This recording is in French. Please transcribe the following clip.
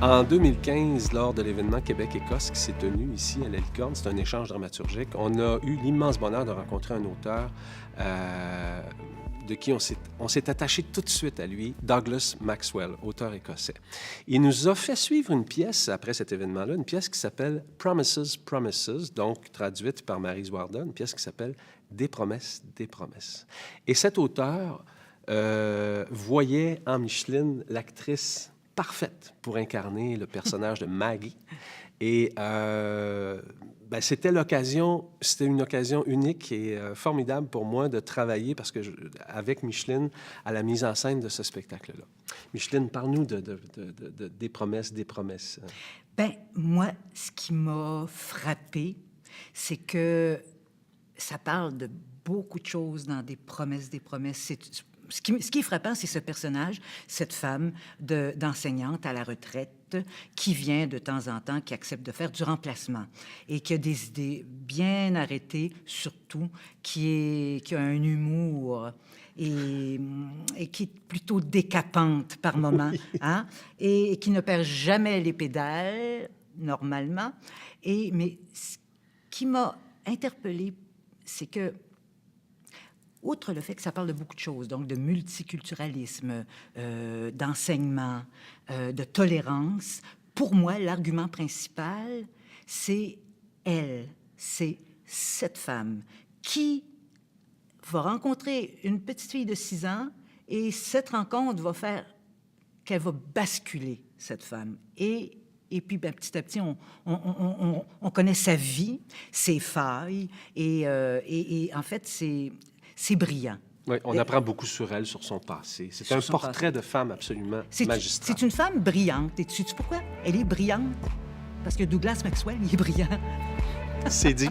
En 2015, lors de l'événement Québec-Écosse qui s'est tenu ici à la Licorne, c'est un échange dramaturgique, on a eu l'immense bonheur de rencontrer un auteur de qui on s'est attaché tout de suite à lui, Douglas Maxwell, auteur écossais. Il nous a fait suivre une pièce après cet événement-là, une pièce qui s'appelle Promises, Promises, donc traduite par Maryse Warda, une pièce qui s'appelle Des promesses, des promesses. Et cet auteur voyait en Micheline l'actrice parfaite pour incarner le personnage de Maggie. Et c'était une occasion unique et formidable pour moi de travailler avec Micheline à la mise en scène de ce spectacle-là. Micheline, parle-nous des promesses, des promesses. Bien, moi, ce qui m'a frappée, c'est que ça parle de beaucoup de choses dans des promesses, des promesses. Ce qui est frappant, c'est ce personnage, cette femme d'enseignante à la retraite qui vient de temps en temps, qui accepte de faire du remplacement et qui a des idées bien arrêtées, surtout, qui a un humour et qui est plutôt décapante par moments, hein? Et qui ne perd jamais les pédales, normalement. Mais ce qui m'a interpellée, c'est que outre le fait que ça parle de beaucoup de choses, donc de multiculturalisme, d'enseignement, de tolérance, pour moi, l'argument principal, c'est cette femme qui va rencontrer une petite fille de 6 ans et cette rencontre va faire qu'elle va basculer, cette femme. Et puis, petit à petit, on connaît sa vie, ses failles, et en fait, c'est brillant. Oui, on apprend beaucoup sur elle, sur son passé. C'est un portrait de femme absolument magistral. C'est une femme brillante. Et tu sais pourquoi? Elle est brillante. Parce que Douglas Maxwell, il est brillant. C'est dit.